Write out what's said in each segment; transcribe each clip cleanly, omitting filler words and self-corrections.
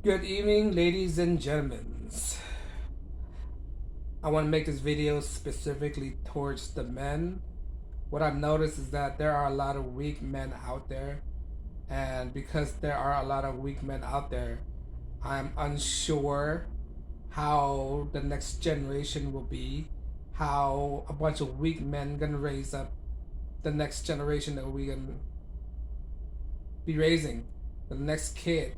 Good evening, ladies and gentlemen. I want to make this video specifically towards the men. What I've noticed is that there are a lot of weak men out there, and because there are a lot of weak men out there, I'm unsure how the next generation will be, how a bunch of weak men gonna raise up the next generation that we gonna be raising, the next kid.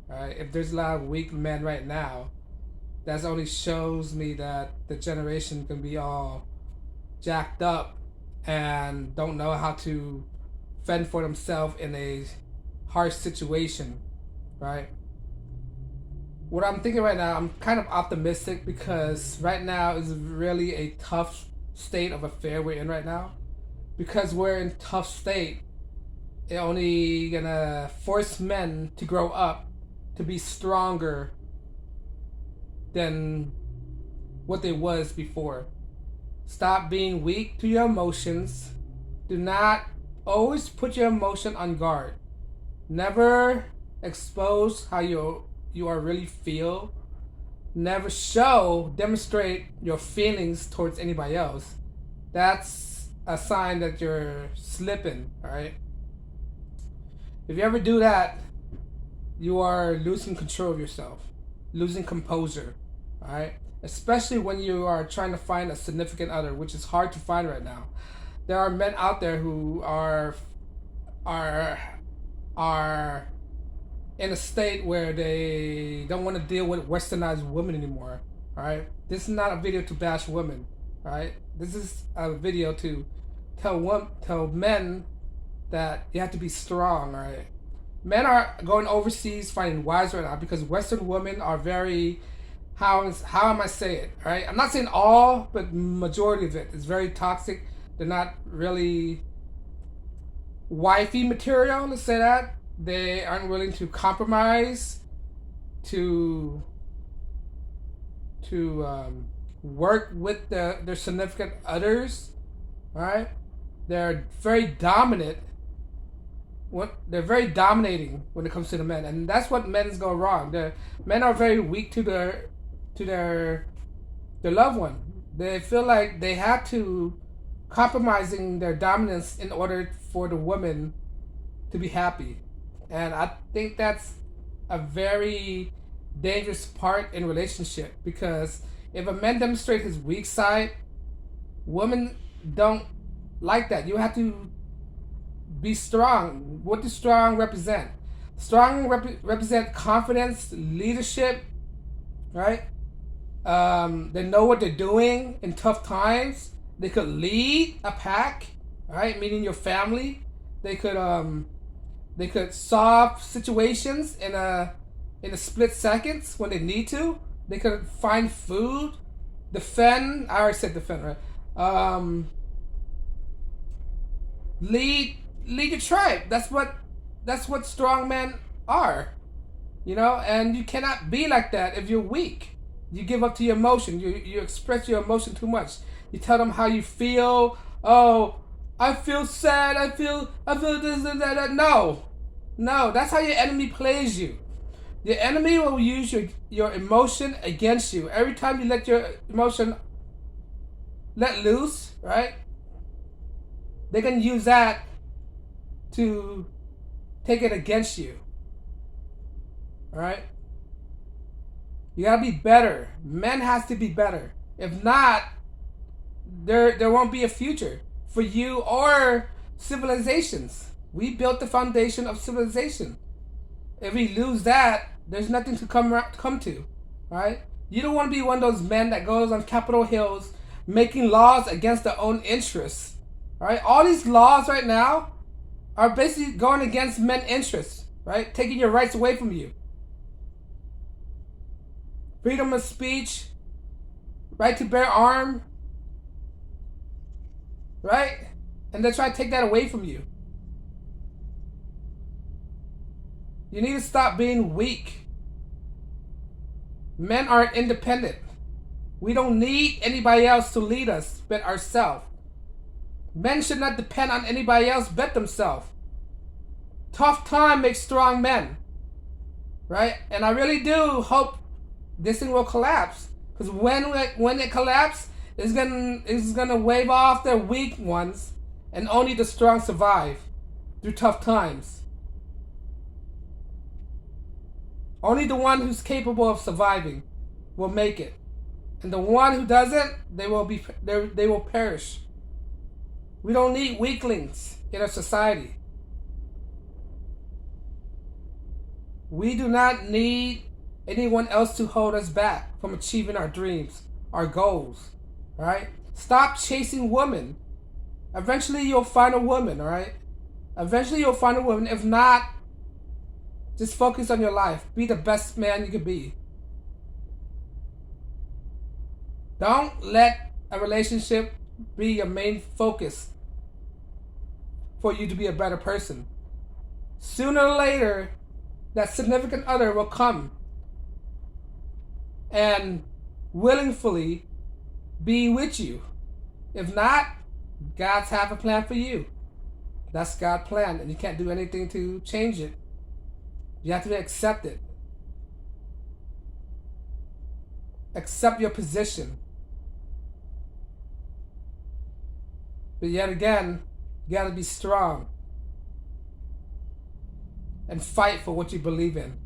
Right? If there's a lot of weak men right now, that only shows me that the generation can be all jacked up and don't know how to fend for themselves in a harsh situation, right? What I'm thinking right now, I'm kind of optimistic because right now is really a tough state of affair we're in right now. Because we're in tough state, it only gonna force men to grow up to be stronger than what they was before. Stop being weak to your emotions. Do not always put your emotion on guard. Never expose how you are really feel. Never demonstrate your feelings towards anybody else. That's a sign that you're slipping, alright? If you ever do that, you are losing control of yourself, losing composure, alright? Especially when you are trying to find a significant other, which is hard to find right now. There are men out there who are in a state where they don't want to deal with westernized women anymore. Alright? This is not a video to bash women. Alright? This is a video to tell men that you have to be strong, alright? Men are going overseas finding wives right now because Western women are very, how am I saying it, right? I'm not saying all, but majority of it is very toxic. They're not really wifey material, let's say that. They aren't willing to compromise, to work with their significant others, right? They're very dominant. They're very dominating when it comes to the men, and that's what men's go wrong. The men are very weak to their loved one. They feel like they have to compromising their dominance in order for the woman to be happy, and I think that's a very dangerous part in relationship, because if a man demonstrates his weak side, women don't like that. You have to be strong. What does strong represent? Strong represent confidence, leadership, right? They know what they're doing in tough times. They could lead a pack, right? Meaning your family. They could solve situations in a split seconds when they need to. They could find food, defend. I already said defend, right? Lead your tribe. That's what strong men are, and you cannot be like that if you're weak. You give up to your emotion. You express your emotion too much. You tell them how you feel. Oh, I feel sad. I feel this and that. No, that's how your enemy plays you. Your enemy will use your emotion against you. Every time you let your emotion let loose, right? They can use that to take it against you. Alright? You gotta be better. Men has to be better. If not, there won't be a future for you or civilizations. We built the foundation of civilization. If we lose that, there's nothing to come to. Right? You don't want to be one of those men that goes on Capitol Hills making laws against their own interests. Right? All these laws right now are basically going against men's interests, right? Taking your rights away from you. Freedom of speech, right to bear arms, right? And they try to take that away from you. You need to stop being weak. Men are independent. We don't need anybody else to lead us but ourselves. Men should not depend on anybody else but themselves. Tough time makes strong men. right? And I really do hope this thing will collapse, because when it collapses, it's gonna wave off the weak ones, and only the strong survive through tough times. Only the one who's capable of surviving will make it, and the one who doesn't, they will perish. We don't need weaklings in our society. We do not need anyone else to hold us back from achieving our dreams, our goals. All right? Stop chasing women. Eventually you'll find a woman, all right? Eventually you'll find a woman. If not, just focus on your life. Be the best man you can be. Don't let a relationship be your main focus for you to be a better person. Sooner or later, that significant other will come and willingly be with you. If not, God's have a plan for you. That's God's plan, and you can't do anything to change it. You have to accept it. Accept your position. But yet again, you gotta be strong and fight for what you believe in.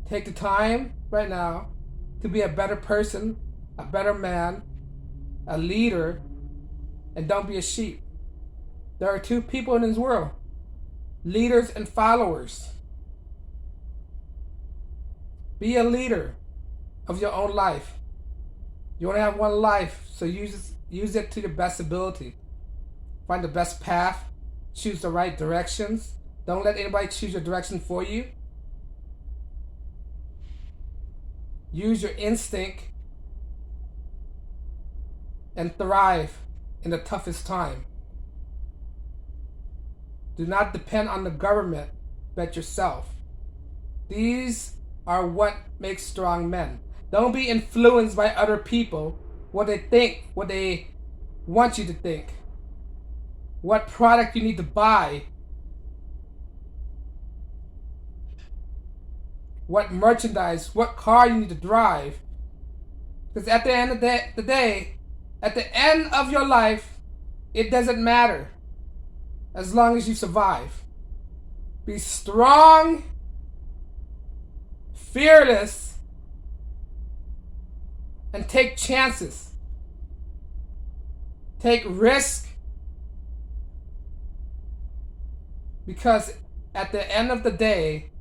Take the time right now to be a better person, a better man, a leader, and don't be a sheep. There are two people in this world, leaders and followers. Be a leader of your own life. You only have one life, so use it to your best ability. Find the best path, choose the right directions. Don't let anybody choose your direction for you. Use your instinct and thrive in the toughest time. Do not depend on the government, but yourself. These are what makes strong men. Don't be influenced by other people, what they think, what they want you to think, what product you need to buy, what merchandise, what car you need to drive. Because at the end of the day, at the end of your life, it doesn't matter as long as you survive. Be strong, fearless, and take chances. Take risk, because at the end of the day,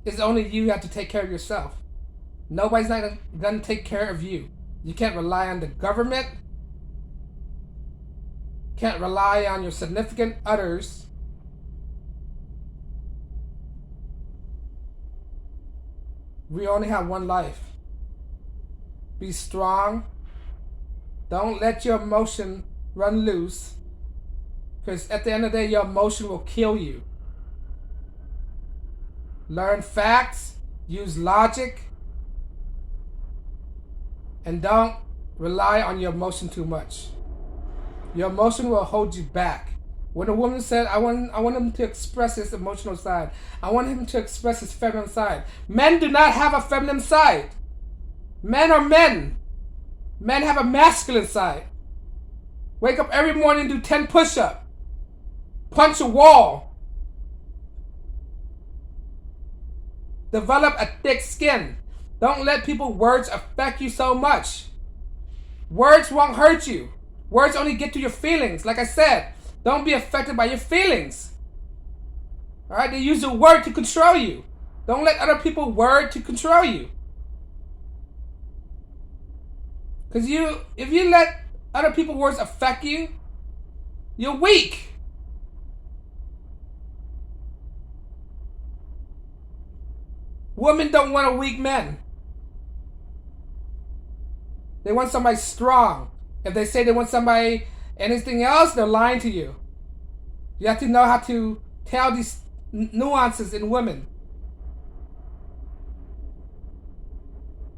it's only you who have to take care of yourself. Nobody's not going to take care of you. You can't rely on the government. Can't rely on your significant others. We only have one life. Be strong. Don't let your emotion run loose, because at the end of the day, your emotion will kill you. Learn facts, use logic, and don't rely on your emotion too much. Your emotion will hold you back. When a woman said, I want him to express his emotional side, I want him to express his feminine side. Men do not have a feminine side. Men are men. Men have a masculine side. Wake up every morning, do 10 push-ups. Punch a wall. Develop a thick skin. Don't let people's words affect you so much. Words won't hurt you. Words only get to your feelings. Like I said, don't be affected by your feelings. Alright? They use a word to control you. Don't let other people's word to control you. Because if you let other people's words affect you, you're weak. Women don't want a weak man. They want somebody strong. If they say they want somebody anything else, they're lying to you. You have to know how to tell these nuances in women.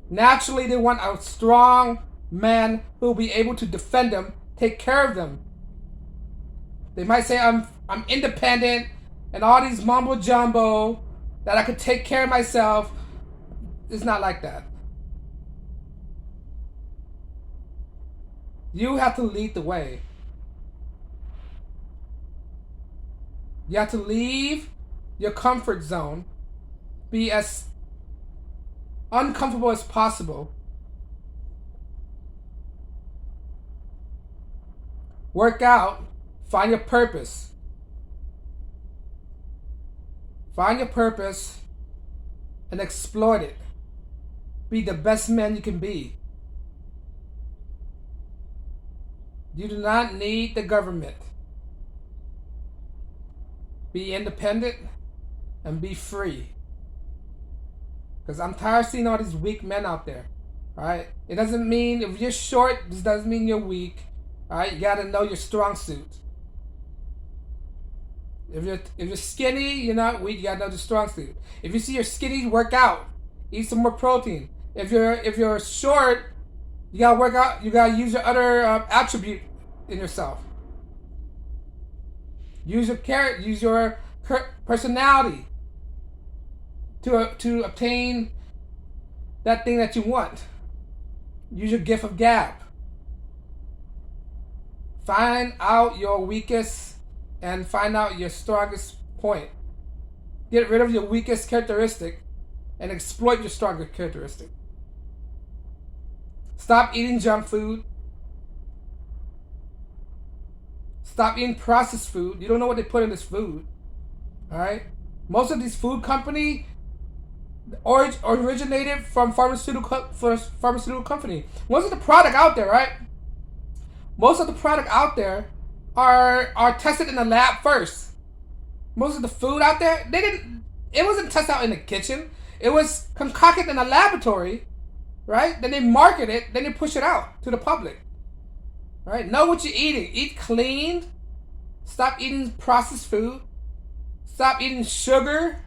Naturally, they want a strong man who will be able to defend them, take care of them. They might say, I'm independent, and all these mumbo jumbo that I could take care of myself. It's not like that. You have to lead the way. You have to leave your comfort zone, be as uncomfortable as possible. Work out, find your purpose. Find your purpose and exploit it. Be the best man you can be. You do not need the government. Be independent and be free. Because I'm tired of seeing all these weak men out there. Alright? It doesn't mean if you're short, this doesn't mean you're weak. Alright? You gotta know your strong suit. If you're skinny, you're not weak, you gotta know the strong suit. If you see you're skinny, work out. Eat some more protein. If you're short, you gotta work out, you gotta use your other attribute in yourself. Use your personality to obtain that thing that you want. Use your gift of gab. Find out your weakest and find out your strongest point. Get rid of your weakest characteristic and exploit your stronger characteristic. Stop eating junk food. Stop eating processed food. You don't know what they put in this food. Alright? Most of these food company originated from pharmaceutical company. Most of the product out there, right? Most of the product out there are tested in the lab first. Most of the food out there, it wasn't tested out in the kitchen. It was concocted in a laboratory, right? Then they market it, then they push it out to the public. Right? Know what you're eating. Eat clean. Stop eating processed food. Stop eating sugar.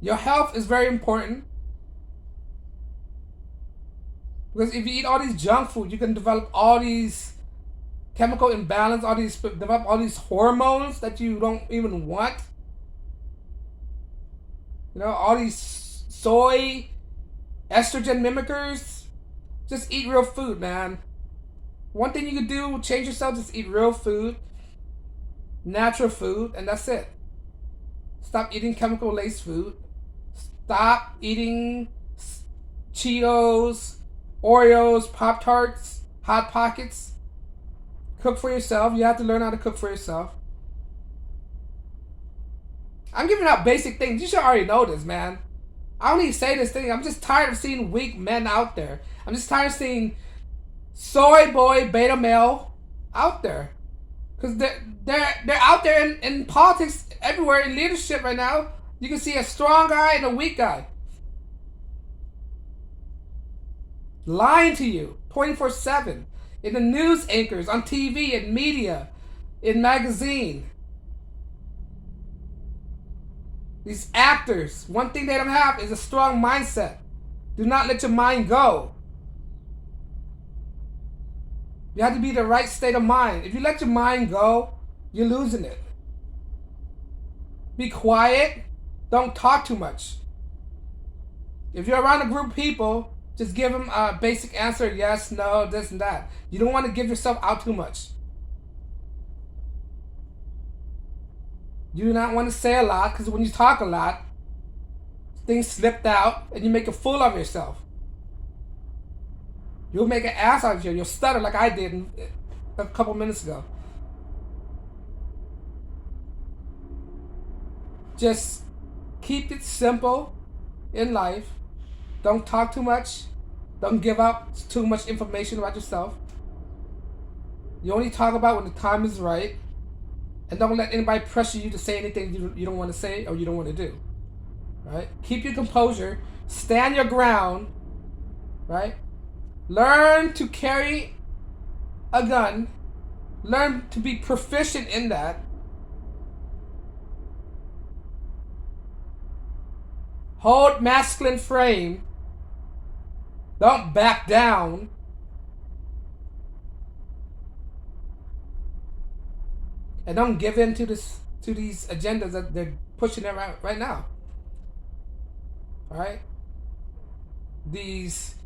Your health is very important. Because if you eat all these junk food, you can develop all these chemical imbalance, develop all these hormones that you don't even want. You know, all these soy, estrogen mimickers. Just eat real food, man. One thing you can do, change yourself, just eat real food, natural food, and that's it. Stop eating chemical-laced food. Stop eating Cheetos, Oreos, Pop-Tarts, Hot Pockets. Cook for yourself. You have to learn how to cook for yourself. I'm giving out basic things. You should already know this, man. I don't even say this thing. I'm just tired of seeing weak men out there. I'm just tired of seeing soy boy beta male out there. Because they're out there in politics everywhere, in leadership right now. You can see a strong guy and a weak guy. Lying to you 24/7. In the news anchors, on TV, in media, in magazine. These actors, one thing they don't have is a strong mindset. Do not let your mind go. You have to be in the right state of mind. If you let your mind go, you're losing it. Be quiet. Don't talk too much. If you're around a group of people, just give them a basic answer, yes, no, this and that. You don't want to give yourself out too much. You do not want to say a lot, because when you talk a lot, things slipped out and you make a fool of yourself. You'll make an ass out of you. You'll stutter like I did a couple minutes ago. Just keep it simple in life. Don't talk too much. Don't give out too much information about yourself. You only talk about when the time is right. And don't let anybody pressure you to say anything you don't want to say or you don't want to do. Right? Keep your composure. Stand your ground. Right? Learn to carry a gun. Learn to be proficient in that. Hold masculine frame. Don't back down. And don't give in to this to these agendas that they're pushing around right now. All right, these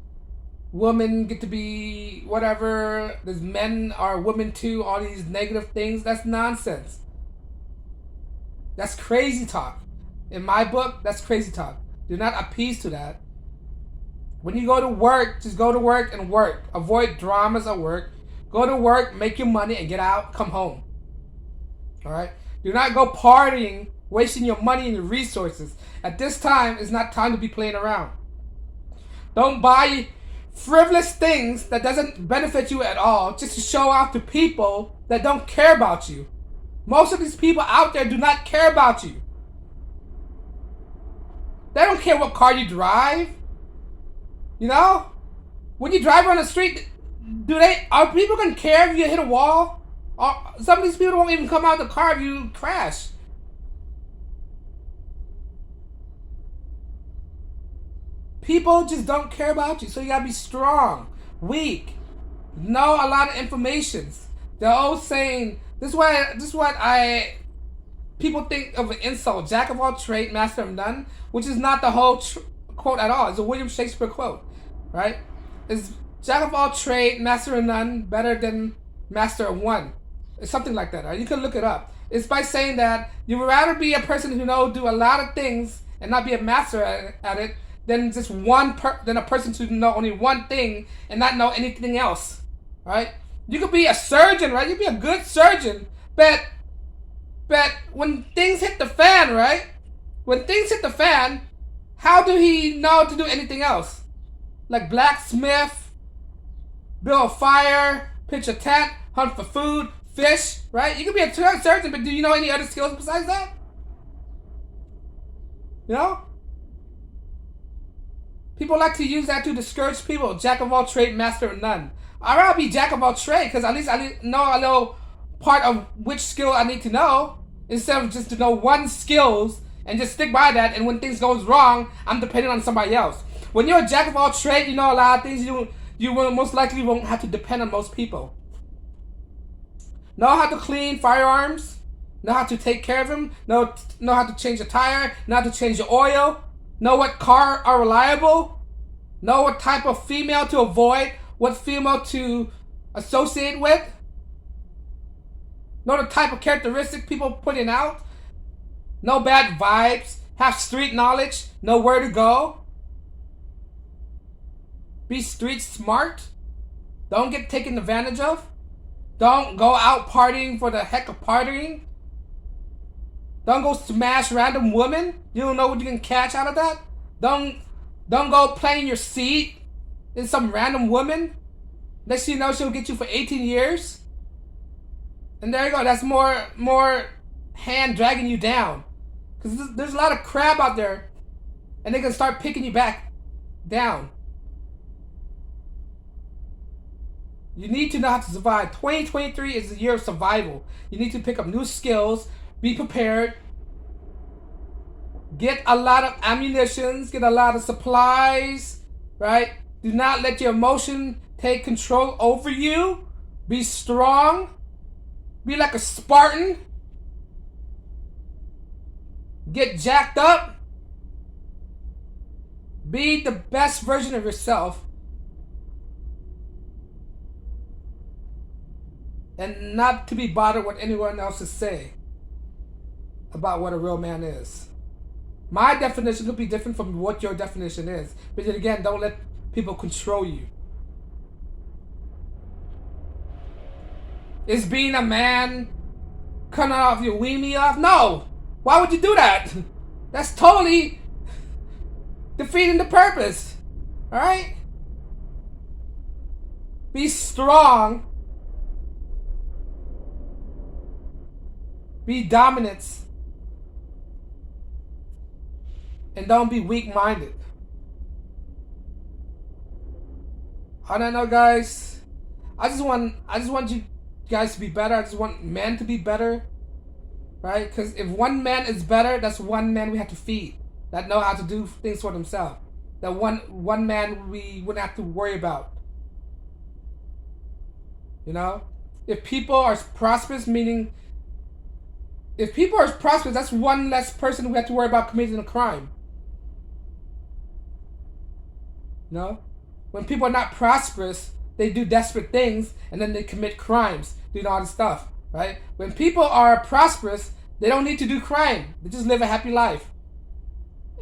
women get to be whatever. These men are women too. All these negative things. That's nonsense. That's crazy talk. In my book, that's crazy talk. Do not appease to that. When you go to work, just go to work and work. Avoid dramas at work. Go to work, make your money, and get out. Come home. All right. Do not go partying, wasting your money and your resources. At this time, it's not time to be playing around. Don't buy frivolous things that doesn't benefit you at all just to show off to people that don't care about you. Most of these people out there do not care about you. They don't care what car you drive. You know? When you drive on the street, are people gonna care if you hit a wall? Or some of these people won't even come out of the car if you crash. People just don't care about you, so you gotta be strong, weak, know a lot of information. They're all saying this is what people think of an insult: jack of all trades, master of none, which is not the whole quote at all. It's a William Shakespeare quote, right? Is jack of all trades, master of none better than master of one? It's something like that. Right? You can look it up. It's by saying that you would rather be a person who do a lot of things and not be a master at it than just than a person to know only one thing and not know anything else, right? You could be a surgeon, right? You could be a good surgeon, but when things hit the fan, right? When things hit the fan, how do he know to do anything else? Like blacksmith, build a fire, pitch a tent, hunt for food, fish, right? You could be a surgeon, but do you know any other skills besides that? You know? People like to use that to discourage people. Jack of all trades, master of none. I'd rather be jack of all trades because at least I know a little part of which skill I need to know instead of just to know one skills and just stick by that. And when things goes wrong, I'm dependent on somebody else. When you're a jack of all trades, you know a lot of things. You will most likely won't have to depend on most people. Know how to clean firearms. Know how to take care of them. Know how to change a tire. Know how to change the oil. Know what car are reliable. Know what type of female to avoid. What female to associate with. Know the type of characteristic people putting out. Know bad vibes. Have street knowledge. Know where to go. Be street smart. Don't get taken advantage of. Don't go out partying for the heck of partying. Don't go smash random women. You don't know what you can catch out of that. Don't go playing your seat in some random woman. Next thing you know, she'll get you for 18 years. And there you go. That's more hand dragging you down. Because there's a lot of crap out there. And they can start picking you back down. You need to know how to survive. 2023 is the year of survival. You need to pick up new skills. Be prepared. Get a lot of ammunitions. Get a lot of supplies. Right? Do not let your emotion take control over you. Be strong. Be like a Spartan. Get jacked up. Be the best version of yourself. And not to be bothered what anyone else is saying about what a real man is. My definition could be different from what your definition is. But then again, don't let people control you. Is being a man cutting off your weenie off? No! Why would you do that? That's totally defeating the purpose. Alright? Be strong. Be dominant. And don't be weak-minded. I don't know, guys. I just want you guys to be better. I just want men to be better. Right? Because if one man is better, that's one man we have to feed. That know how to do things for themselves. That one man we wouldn't have to worry about. You know? If people are prosperous, meaning If people are prosperous, that's one less person we have to worry about committing a crime. No? When people are not prosperous, they do desperate things and then they commit crimes, doing all this stuff, right? When people are prosperous, they don't need to do crime. They just live a happy life.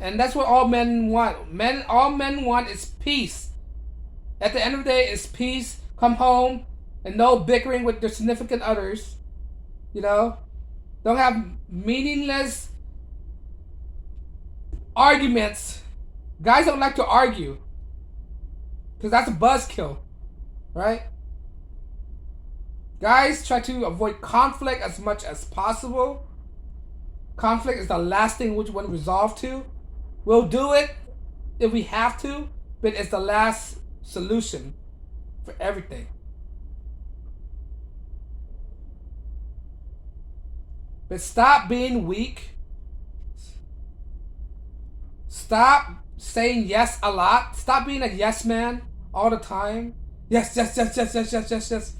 And that's what all men want. All men want is peace. At the end of the day, it's peace. Come home and no bickering with their significant others. You know? Don't have meaningless arguments. Guys don't like to argue. Because that's a buzzkill. Right? Guys try to avoid conflict as much as possible. Conflict is the last thing which we want to resolve to. We'll do it if we have to, but it's the last solution for everything. But stop being weak. Stop saying yes a lot. Stop being a yes man all the time. Yes, yes, yes, yes, yes, yes, yes, yes.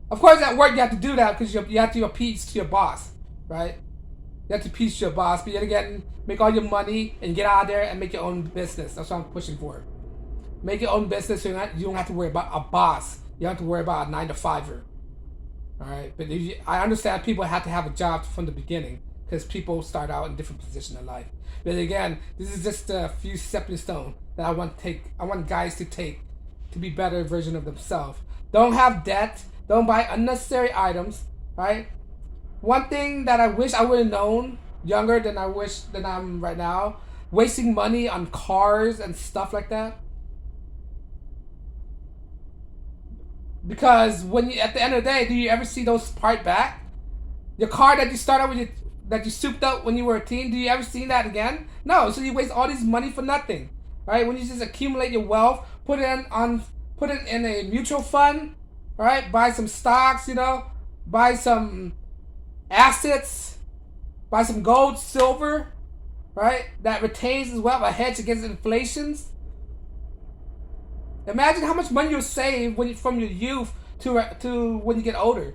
Of course, at work you have to do that because you have to appease to your boss, right? You have to appease to your boss, but yet again, make all your money and get out of there and make your own business. That's what I'm pushing for. Make your own business so you don't have to worry about a boss. You don't have to worry about a 9-to-5er. All right, but I understand people have to have a job from the beginning because people start out in different positions in life. But again, this is just a few stepping stones that I want to take. I want guys to take to be better version of themselves. Don't have debt. Don't buy unnecessary items. Right. One thing that I wish I would have known younger than I'm right now, wasting money on cars and stuff like that. Because at the end of the day, do you ever see those part back? Your car that you started with, that you souped up when you were a teen, do you ever see that again? No. So you waste all this money for nothing, right? When you just accumulate your wealth, put it in a mutual fund, right? Buy some stocks, buy some assets, buy some gold, silver, right? That retains as well a hedge against inflations. Imagine how much money you'll save from your youth to when you get older.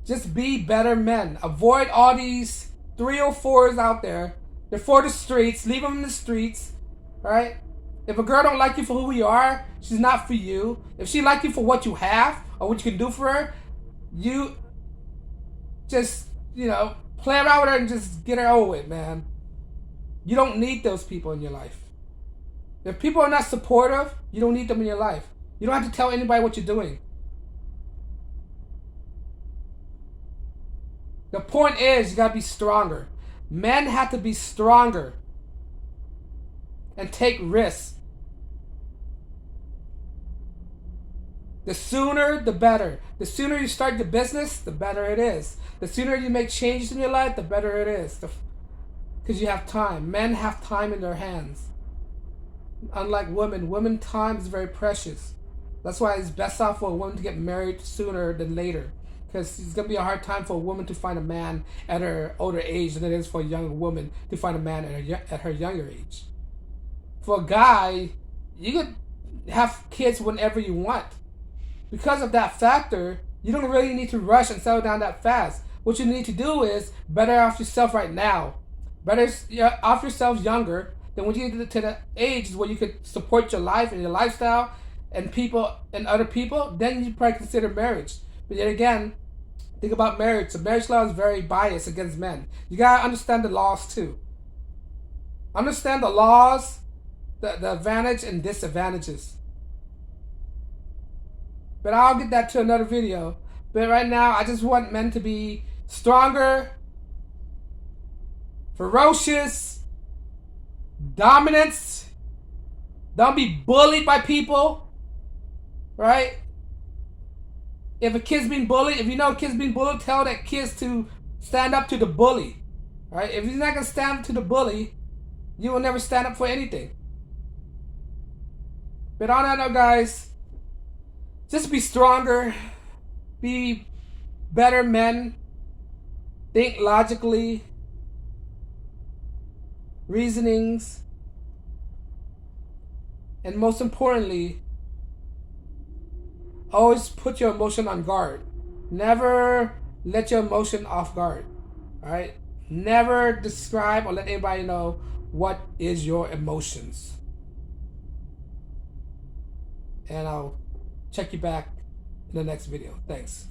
Just be better men. Avoid all these 304s out there. They're for the streets. Leave them in the streets, right? If a girl don't like you for who you are, she's not for you. If she like you for what you have or what you can do for her, you just play around with her and just get her over with, man. You don't need those people in your life. If people are not supportive, you don't need them in your life. You don't have to tell anybody what you're doing. The point is, you gotta be stronger. Men have to be stronger and take risks. The sooner, the better. The sooner you start the business, the better it is. The sooner you make changes in your life, the better it is. Because you have time. Men have time in their hands. Unlike women time is very precious. That's why it's best off for a woman to get married sooner than later. Because it's going to be a hard time for a woman to find a man at her older age than it is for a younger woman to find a man at her younger age. For a guy, you could have kids whenever you want. Because of that factor, you don't really need to rush and settle down that fast. What you need to do is better off yourself right now. Better off yourself younger. Then when you get to the age where you could support your life and your lifestyle and people and other people, then you probably consider marriage. But yet again, think about marriage. The marriage law is very biased against men. You gotta understand the laws too. Understand the laws, the advantage and disadvantages. But I'll get that to another video. But right now, I just want men to be stronger, ferocious, dominance. Don't be bullied by people, right? If a kid's being bullied, if you know a kid's being bullied, tell that kids to stand up to the bully, right? If he's not going to stand up to the bully, you will never stand up for anything. But on that note, guys, just be stronger, be better men, think logically, reasonings, and most importantly, Always put your emotion on guard. Never let your emotion off guard. All right. Never describe or let anybody know what is your emotions. And I'll check you back in the next video. Thanks.